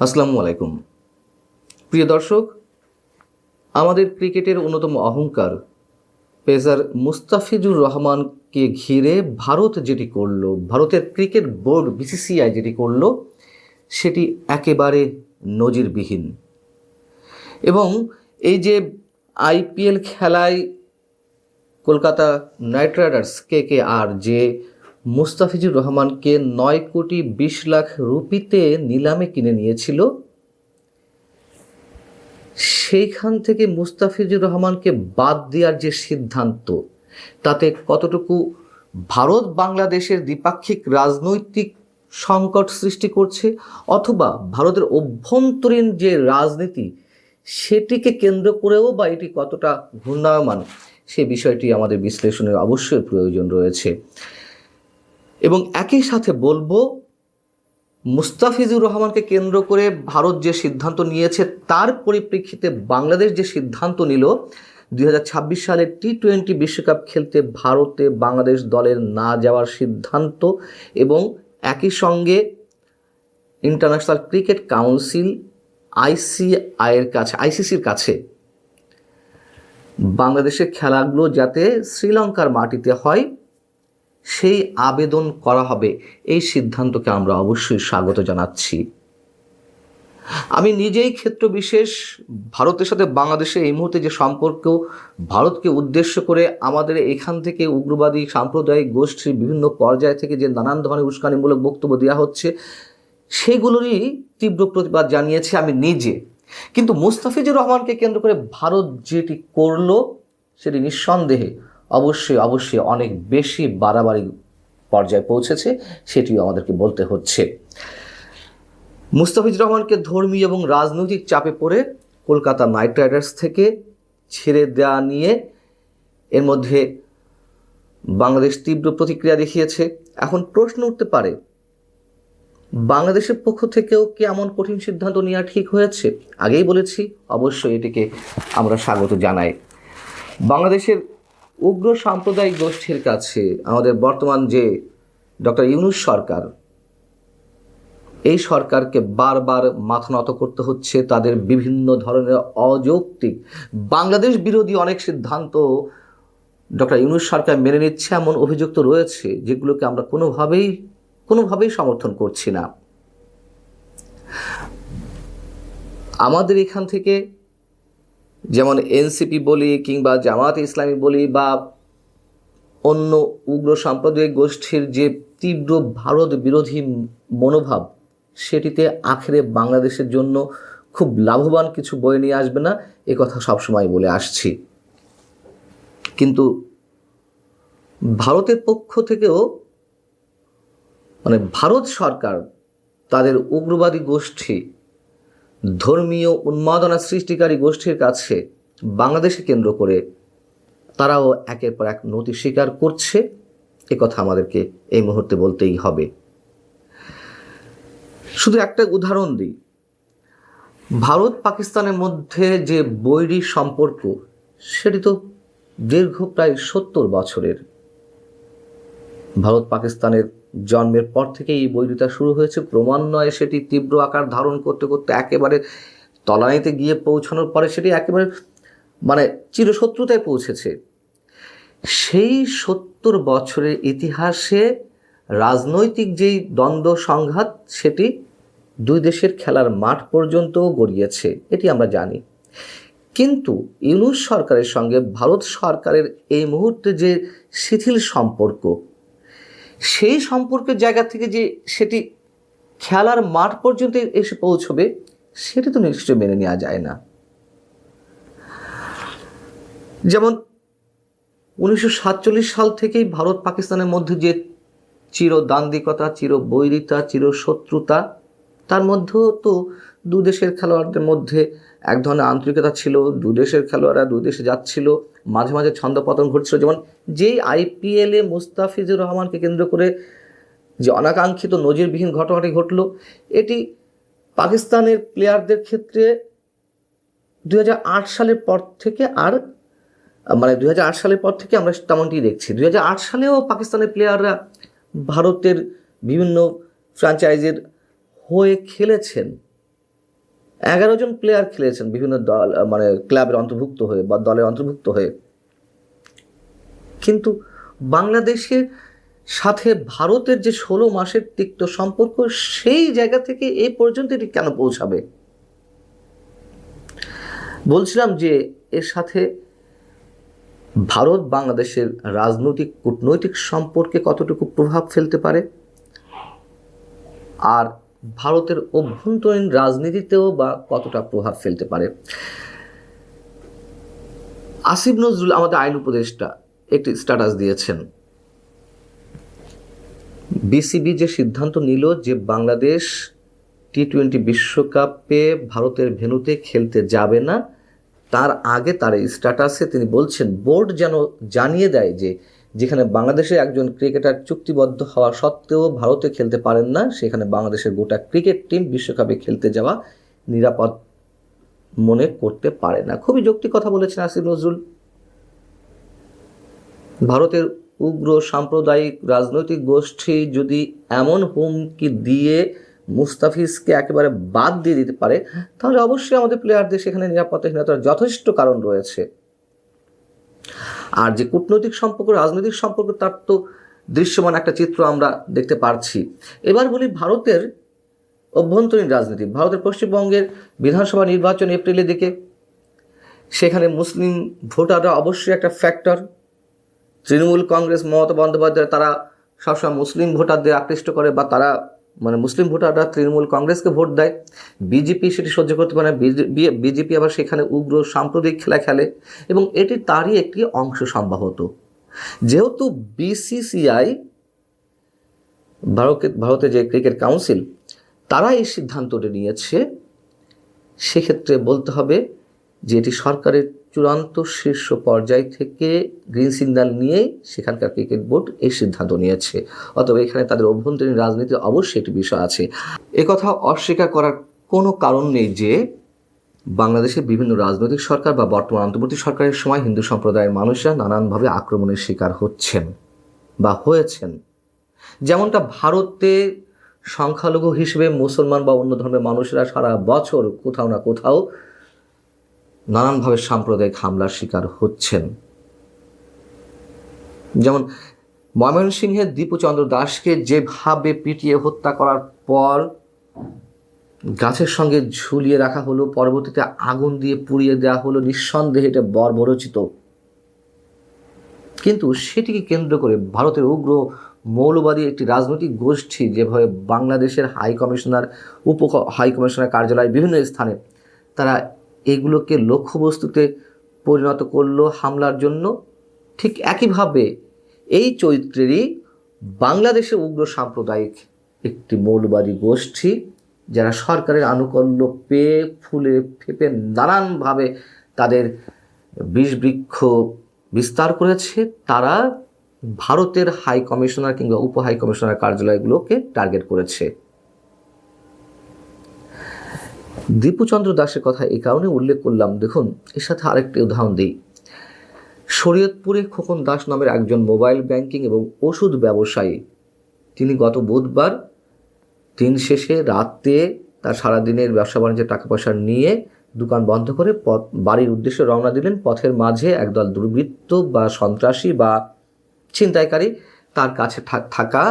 আসসালামু আলাইকুম। প্রিয় দর্শক, আমাদের ক্রিকেটের অন্যতম অহংকার পেসার মুস্তাফিজুর রহমানকে ঘিরে ভারত যেটি করলো, ভারতের ক্রিকেট বোর্ড বিসিসিআই যেটি করলো, সেটি একেবারে নজিরবিহীন। এবং এই যে আইপিএল খেলায় কলকাতা নাইট রাইডার্স KKR যে মুস্তাফিজুর রহমানকে 9,20,00,000 রুপিতে নিলামে কিনে নিয়েছিল, সেইখান থেকে মুস্তাফিজুর রহমানকে বাদ দেওয়ার যে সিদ্ধান্ত, তাতে কতটুকু ভারত বাংলাদেশের দ্বিপাক্ষিক রাজনৈতিক সংকট সৃষ্টি করছে, অথবা ভারতের অভ্যন্তরীণ যে রাজনীতি সেটিকে কেন্দ্র করেও বা এটি কতটা ঘূর্ণায়মান, সে বিষয়টি আমাদের বিশ্লেষণের অবশ্যই প্রয়োজন রয়েছে। এবং একই সাথে বলবো, মুস্তাফিজুর রহমানকে কেন্দ্র করে ভারত যে সিদ্ধান্ত নিয়েছে, তার পরিপ্রেক্ষিতে বাংলাদেশ যে সিদ্ধান্ত নিল 2026 সালে T20 বিশ্বকাপ খেলতে ভারতে বাংলাদেশ দলের না যাওয়ার সিদ্ধান্ত, এবং একই সঙ্গে ইন্টারন্যাশনাল ক্রিকেট কাউন্সিল ICCর কাছে বাংলাদেশের খেলাগুলো যাতে শ্রীলঙ্কার মাটিতে হয় সেই আবেদন করা হবে, এই সিদ্ধান্তকে আমরা অবশ্যই স্বাগত জানাচ্ছি। আমি নিজেই ক্ষেত্র বিশেষ ভারতের সাথে বাংলাদেশের এই মুহূর্তে যে সম্পর্ক, ভারতকে উদ্দেশ্য করে আমাদের এখান থেকে উগ্রবাদী সাম্প্রদায়িক গোষ্ঠীর বিভিন্ন পর্যায় থেকে যে নানান ধরনের উস্কানিমূলক বক্তব্য দেওয়া হচ্ছে, সেগুলোরই তীব্র প্রতিবাদ জানিয়েছি আমি নিজে। কিন্তু মুস্তাফিজুর রহমানকে কেন্দ্র করে ভারত যেটি করলো, সেটি নিঃসন্দেহে অবশ্যই অনেক বেশি বাড়াবাড়ি পর্যায়ে পৌঁছেছে, সেটিও আমাদেরকে বলতে হচ্ছে। মুস্তাফিজুর রহমানকে ধর্মীয় এবং রাজনৈতিক চাপে পড়ে কলকাতা নাইট রাইডার্স থেকে ছেড়ে দেওয়া নিয়ে এর মধ্যে বাংলাদেশ তীব্র প্রতিক্রিয়া দেখিয়েছে। এখন প্রশ্ন উঠতে পারে, বাংলাদেশের পক্ষ থেকেও কি এমন কঠিন সিদ্ধান্ত নেওয়া ঠিক হয়েছে? আগেই বলেছি, অবশ্যই এটিকে আমরা স্বাগত জানাই। বাংলাদেশের উগ্র সাম্প্রদায়িক গোষ্ঠীর কাছে আমাদের বর্তমান যে ডক্টর ইউনূস সরকার, এই সরকারকে বারবার মাথা নত করতে হচ্ছে। তাদের বিভিন্ন ধরনের অযৌক্তিক বাংলাদেশ বিরোধী অনেক সিদ্ধান্ত ডক্টর ইউনূস সরকার মেনে নিচ্ছে, এমন অভিযোগ তো রয়েছে, যেগুলোকে আমরা কোনোভাবেই সমর্থন করছি না। আমাদের এখান থেকে যেমন এনসিপি বলি কিংবা জামায়াতে ইসলামী বলি বা অন্য উগ্র সাম্প্রদায়িক গোষ্ঠীর যে তীব্র ভারত বিরোধী মনোভাব, সেটিতে আখেরে বাংলাদেশের জন্য খুব লাভবান কিছু বয়ে নিয়ে আসবে না, এ কথা সবসময় বলে আসছি। কিন্তু ভারতের পক্ষ থেকেও ভারত সরকার তাদের উগ্রবাদী গোষ্ঠী, ধর্মীয় উন্মাদনা সৃষ্টিকারী গোষ্ঠীর কাছে বাংলাদেশকে কেন্দ্র করে তারাও একের পর এক নতি স্বীকার করছে, এ কথা আমাদেরকে এই মুহূর্তে বলতেই হবে। শুধু একটা উদাহরণ দিই, ভারত পাকিস্তানের মধ্যে যে বৈরী সম্পর্ক, সেটি তো দীর্ঘ প্রায় 70 বছরের। ভারত পাকিস্তানের জন্মের পর থেকে এই বৈরিতা শুরু হয়েছে, ক্রমান্বয়ে সেটি তীব্র আকার ধারণ করতে করতে একেবারে তলানিতে গিয়ে পৌঁছানোর পরে সেটি একেবারে চিরশত্রুতায় পৌঁছেছে। সেই 70 বছরের ইতিহাসে রাজনৈতিক যেই দ্বন্দ্ব সংঘাত, সেটি দুই দেশের খেলার মাঠ পর্যন্ত গড়িয়েছে, এটি আমরা জানি। কিন্তু ইউনূস সরকারের সঙ্গে ভারত সরকারের এই মুহূর্তে যে শিথিল সম্পর্ক, সেই সম্পর্কের জায়গা থেকে যে সেটি খেলার মাঠ পর্যন্ত এসে পৌঁছবে, সেটি তো নিশ্চয়ই মেনে নেওয়া যায় না। যেমন 1947 সাল থেকেই ভারত পাকিস্তানের মধ্যে যে চিরদান্দিকতা, চিরবৈরিতা, চিরশত্রুতা, তার মধ্যেও তো দু দেশের খেলোয়াড়দের মধ্যে এক ধরনের আন্তরিকতা ছিল। দু দেশের খেলোয়াড়রা দুই দেশে যাচ্ছিল, মাঝে মাঝে ছন্দপতন ঘটছিল। যেমন যেই IPL মুস্তাফিজুর রহমানকে কেন্দ্র করে যে অনাকাঙ্ক্ষিত নজিরবিহীন ঘটনাটি ঘটল, এটি পাকিস্তানের প্লেয়ারদের ক্ষেত্রে 2008 সালের পর থেকে 2008 সালের পর থেকে আমরা তেমনটি দেখছি। 2008 সালেও পাকিস্তানের প্লেয়াররা ভারতের বিভিন্ন ফ্র্যাঞ্চাইজির হয়ে খেলেছেন, 11 জন প্লেয়ার খেলেছেন বিভিন্ন দল, মানে ক্লাবের অন্তর্ভুক্ত হয়ে বা দলের অন্তর্ভুক্ত হয়ে। কিন্তু বাংলাদেশের সাথে ভারতের যে 16 মাসের তিক্ত সম্পর্ক, সেই জায়গা থেকে এ পর্যন্ত এটি কেন পৌঁছাবে? বলছিলাম যে এর সাথে ভারত বাংলাদেশের রাজনৈতিক কূটনৈতিক সম্পর্কে কতটুকু প্রভাব ফেলতে পারে, আর ভারতের অভ্যন্তরীণ রাজনীতিতেও বা কতটা প্রভাব ফেলতে পারে। আসিফ নজরুল, আমাদের আইন উপদেষ্টা, একটি স্ট্যাটাস দিয়েছেন। বিসিবি যে সিদ্ধান্ত নিল যে বাংলাদেশ টি-20 বিশ্বকাপে ভারতের ভেন্যুতে খেলতে যাবে না, তার আগে তার এই স্ট্যাটাসে তিনি বলছেন বোর্ড যেন জানিয়ে দেয় যে যেখানে বাংলাদেশের একজন ক্রিকেটার চুক্তিবদ্ধ হওয়া সত্ত্বেও ভারতে খেলতে পারেন না, সেখানে বাংলাদেশের গোটা ক্রিকেট টিম বিশ্বকাপে খেলতে যাওয়া নিরাপদ মনে করতে পারে না। খুবই যৌক্তিক কথা বলেছেন আসিফ নজরুল। ভারতের উগ্র সাম্প্রদায়িক রাজনৈতিক গোষ্ঠী যদি এমন হুমকি দিয়ে মুস্তাফিজকে একেবারে বাদ দিয়ে দিতে পারে, তাহলে অবশ্যই আমাদের প্লেয়ারদের সেখানে নিরাপত্তাহীনতার যথেষ্ট কারণ রয়েছে। আর যে কূটনৈতিক সম্পর্ক, রাজনৈতিক সম্পর্ক, তার তো দৃশ্যমান একটা চিত্র আমরা দেখতে পারছি। এবার বলি ভারতের অভ্যন্তরীণ রাজনীতি। ভারতের পশ্চিমবঙ্গের বিধানসভা নির্বাচন এপ্রিলের দিকে, সেখানে মুসলিম ভোটাররা অবশ্যই একটা ফ্যাক্টর। তৃণমূল কংগ্রেস, মমতা বন্দ্যোপাধ্যায়, তারা সবসময় মুসলিম ভোটারদের আকৃষ্ট করে, বা তারা মানে মুসলিম ভোটাররা তৃণমূল কংগ্রেসকে ভোট দেয়। বিজেপি সেটি সহ্য করতে পারে না, বিজেপি আবার সেখানে উগ্র সাম্প্রদায়িক খেলা খেলে, এবং এটি তারই একটি অংশ সম্ভবত। যেহেতু বিসিসিআই, ভারতের যে ক্রিকেট কাউন্সিল, তারা এই সিদ্ধান্তটি নিয়েছে, সেক্ষেত্রে বলতে হবে যে এটি সরকারের চূড়ান্ত শীর্ষ পর্যায় থেকে গ্রিন সিগন্যাল নিয়ে সেখানকার ক্রিকেট বোর্ড এই সিদ্ধান্ত নিয়েছে। অতএব এখানে তাদের অভ্যন্তরীণ রাজনীতির অবশ্যই একটি বিষয় আছে। একথা অস্বীকার করার কোনো কারণ নেই যে বাংলাদেশের বিভিন্ন রাজনৈতিক সরকার বা বর্তমান অন্তর্বর্তী সরকারের সময় হিন্দু সম্প্রদায়ের মানুষরা নানানভাবে আক্রমণের শিকার হচ্ছেন বা হয়েছেন। যেমনটা ভারতে সংখ্যালঘু হিসেবে মুসলমান বা অন্য ধর্মের মানুষেরা সারা বছর কোথাও না কোথাও নানানভাবে সাম্প্রদায়িক হামলার শিকার হচ্ছেন। যেমন ময়মনসিংহের দীপুচন্দ্র দাসকে যেভাবে পিটিয়ে হত্যা করার পর গাছের সঙ্গে ঝুলিয়ে রাখা হলো, পরবর্তীতে আগুন দিয়ে পুড়িয়ে দেওয়া হলো, নিঃসন্দেহে এটা বর্বরোচিত। কিন্তু সেটিকে কেন্দ্র করে ভারতের উগ্র মৌলবাদী একটি রাজনৈতিক গোষ্ঠী যেভাবে বাংলাদেশের হাই কমিশনার, হাই কমিশনার কার্যালয়, বিভিন্ন স্থানে তারা এগুলোকে লক্ষ্যবস্তুতে পরিণত করলো হামলার জন্য, ঠিক একইভাবে এই চরিত্রেরই বাংলাদেশের উগ্র সাম্প্রদায়িক একটি মৌলবাদী গোষ্ঠী, যারা সরকারের আনুকূল্য পেয়ে ফুলে ফেপে নানানভাবে তাদের বিষবৃক্ষ বিস্তার করেছে, তারা ভারতের হাই কমিশনার কিংবা উপ হাই কমিশনার কার্যালয়গুলোকে টার্গেট করেছে। দীপুচন্দ্র দাসের কথা এই কারণে উল্লেখ করলাম, দেখুন এর সাথে আরেকটি উদাহরণ দিই। শরীয়তপুরে খোকন দাস নামের একজন মোবাইল ব্যাংকিং এবং ওষুধ ব্যবসায়ী, তিনি গত বুধবার দিন শেষে রাতে তার সারাদিনের ব্যবসা বাণিজ্যের টাকা পয়সা নিয়ে দোকান বন্ধ করে বাড়ির উদ্দেশ্যে রওনা দিলেন। পথের মাঝে একদল দুর্বৃত্ত বা সন্ত্রাসী বা ছিনতাইকারী তার কাছে থাকা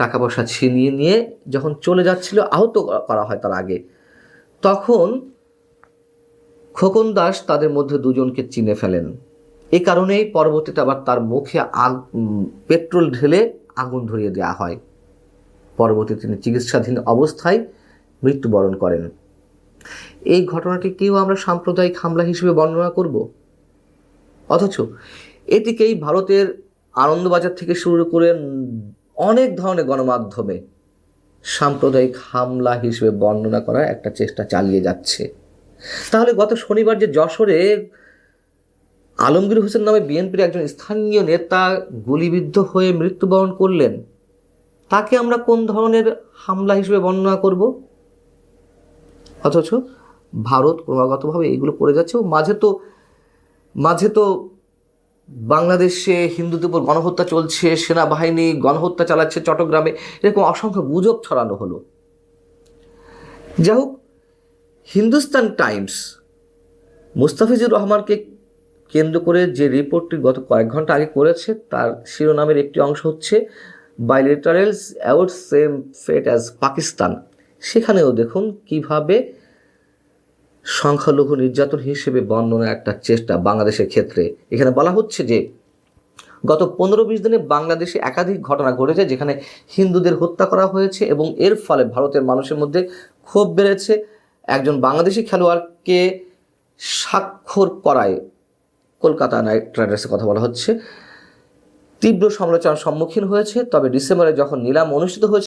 টাকা পয়সা ছিনিয়ে নিয়ে যখন চলে যাচ্ছিল, আহত করা হয় তার আগে, তখন খোকন দাস তাদের মধ্যে দুজনকে চিনে ফেলেন। এই কারণেই পরবর্তীতে আবার তার মুখে পেট্রোল ঢেলে আগুন ধরিয়ে দেওয়া হয়। পরবর্তীতে তিনি চিকিৎসাধীন অবস্থায় মৃত্যুবরণ করেন। এই ঘটনাটিকেও আমরা সাম্প্রদায়িক হামলা হিসেবে বর্ণনা করব, অথচ এটিকেই ভারতের আনন্দবাজার থেকে শুরু করে অনেক ধরনের গণমাধ্যমে সাম্প্রদায়িক হামলা হিসেবে বর্ণনা করার একটা চেষ্টা চালিয়ে যাচ্ছে। তাহলে গত শনিবার যে যশোরে আলমগীর হোসেন নামে বিএনপির একজন স্থানীয় নেতা গুলিবিদ্ধ হয়ে মৃত্যুবরণ করলেন, তাকে আমরা কোন ধরনের হামলা হিসেবে বর্ণনা করব? অথচ ভারত ক্রমাগতভাবে এইগুলো করে যাচ্ছে। ও মাঝে তো বাংলাদেশে হিন্দুদের উপর গণহত্যা চলছে, সেনাবাহিনী গণহত্যা চালাচ্ছে চট্টগ্রামে, এরকম অসংখ্য গুজব ছড়ানো হলো। যাই হোক, হিন্দুস্তান টাইমস মুস্তাফিজুর রহমানকে কেন্দ্র করে যে রিপোর্টটি গত কয়েক ঘন্টা আগে করেছে তার শিরোনামের একটি অংশ হচ্ছে বাইলেটারেলস অ্যাওয়ার্ড সেম ফেট অ্যাজ পাকিস্তান। সেখানেও দেখুন কিভাবে সংখ্যালঘু নির্যাতন হিসেবে বর্ণনার একটা চেষ্টা বাংলাদেশের ক্ষেত্রে। এখানে বলা হচ্ছে যে গত 15-20 দিনে বাংলাদেশে একাধিক ঘটনা ঘটেছে যেখানে হিন্দুদের হত্যা করা হয়েছে এবং এর ফলে ভারতের মানুষের মধ্যে ক্ষোভ বেড়েছে। একজন বাংলাদেশি খেলোয়াড়কে স্বাক্ষর করায় কলকাতা নাইট রাইডার্সের কথা বলা হচ্ছে তীব্র সমালোচনার সম্মুখীন হয়েছে। তবে ডিসেম্বরে যখন নিলাম অনুষ্ঠিত হয়েছে